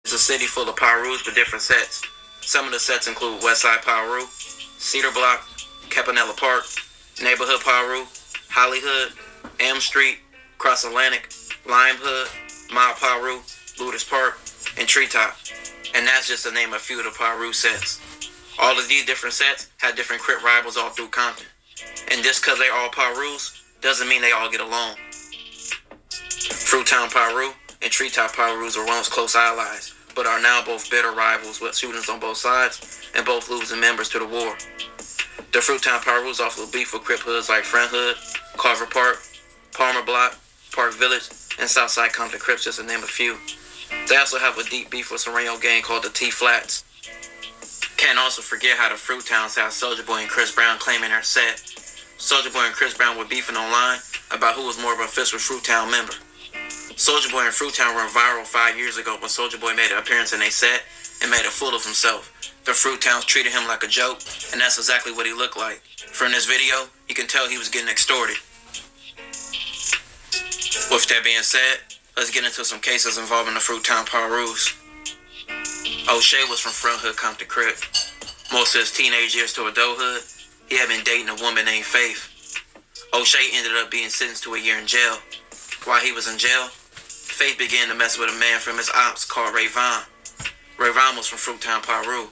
It's a city full of Pirus with different sets. Some of the sets include Westside Piru, Cedar Block, Campanella Park, Neighborhood Piru, Hollywood, Elm Street, Cross Atlantic, Lime Hood, Mile Piru, Ludus Park, and Treetop. And that's just to name a few of the Piru sets. All of these different sets have different Crip rivals all through Compton. And just because they're all Pirus doesn't mean they all get along. Fruittown Piru and Treetop Pirus were once close allies, but are now both bitter rivals with shootings on both sides and both losing members to the war. The Fruittown Pirus also beef with Crip hoods like Front Hood, Carver Park, Palmer Block, Park Village, and Southside Compton Crips, just to name a few. They also have a deep beef with Sereno gang called the T-Flats. Can't also forget how the Fruittowns have Soulja Boy and Chris Brown claiming their set. Soulja Boy and Chris Brown were beefing online about who was more of an official Fruittown member. Soulja Boy and Fruittown were viral 5 years ago when Soulja Boy made an appearance in a set and made a fool of himself. The Fruittowns treated him like a joke, and that's exactly what he looked like. From this video, you can tell he was getting extorted. With that being said, let's get into some cases involving the Fruittown Pirus. O'Shea was from Front Hood Compton Crip. Most of his teenage years to adulthood, he had been dating a woman named Faith. O'Shea ended up being sentenced to a year in jail. While he was in jail, Faith began to mess with a man from his ops called Rayvon. Rayvon was from Fruittown Piru.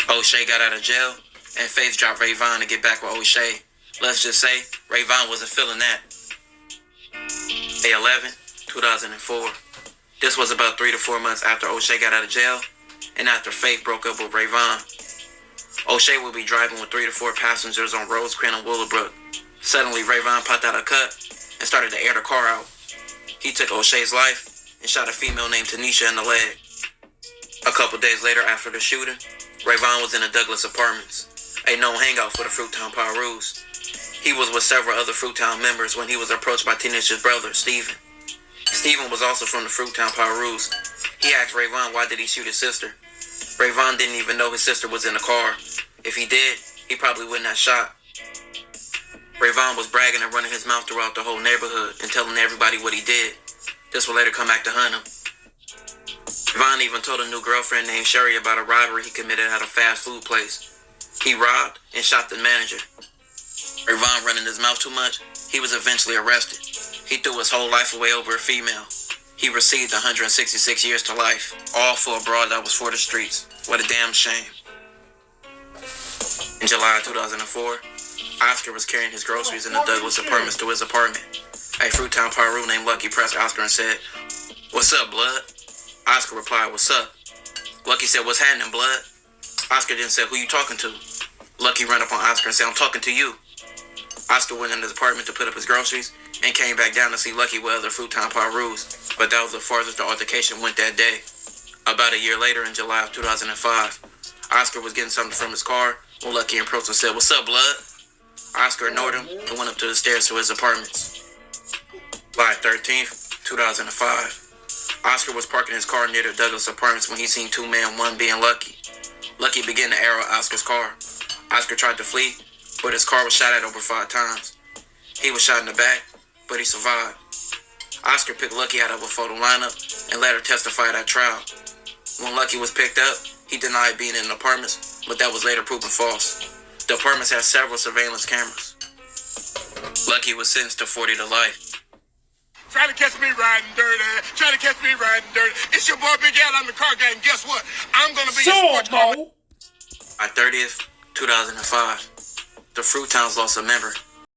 O'Shea got out of jail, and Faith dropped Rayvon to get back with O'Shea. Let's just say, Rayvon wasn't feeling that. May 11, 2004. This was about 3 to 4 months after O'Shea got out of jail, and after Faith broke up with Rayvon. O'Shea would be driving with 3 to 4 passengers on Rosecrans and Willowbrook. Suddenly, Rayvon popped out a cut and started to air the car out. He took O'Shea's life and shot a female named Tanisha in the leg. A couple days later after the shooting, Rayvon was in the Douglas Apartments, a known hangout for the Fruittown Pirus. He was with several other Fruittown members when he was approached by Tanisha's brother, Steven. Steven was also from the Fruittown Pirus. He asked Rayvon why did he shoot his sister. Rayvon didn't even know his sister was in the car. If he did, he probably wouldn't have shot. Rayvon was bragging and running his mouth throughout the whole neighborhood and telling everybody what he did. This would later come back to hunt him. Rayvon even told a new girlfriend named Sherry about a robbery he committed at a fast food place. He robbed and shot the manager. Rayvon running his mouth too much, he was eventually arrested. He threw his whole life away over a female. He received 166 years to life, all for a broad that was for the streets. What a damn shame. In July 2004, Oscar was carrying his groceries in the Douglas Apartments to his apartment. A Fruittown Piru named Lucky pressed Oscar and said, "What's up, blood?" Oscar replied, "What's up?" Lucky said, "What's happening, blood?" Oscar then said, "Who you talking to?" Lucky ran up on Oscar and said, "I'm talking to you." Oscar went in his apartment to put up his groceries and came back down to see Lucky with other Fruittown Pirus, but that was the farthest the altercation went that day. About a year later, in July of 2005, Oscar was getting something from his car when Lucky approached and said, "What's up, blood?" Oscar ignored him and went up to the stairs to his apartments. July 13th, 2005. Oscar was parking his car near the Douglas Apartments when he seen two men, one being Lucky. Lucky began to arrow Oscar's car. Oscar tried to flee, but his car was shot at over 5 times. He was shot in the back, but he survived. Oscar picked Lucky out of a photo lineup and let her testify at trial. When Lucky was picked up, he denied being in the apartments, but that was later proven false. The apartments had several surveillance cameras. Lucky was sentenced to 40 to life. Try to catch me riding dirty. Try to catch me riding dirty. It's your boy Big Al on the car gang. Guess what? I'm going to be your sports car. By 30th, 2005, the Fruittowns lost a member.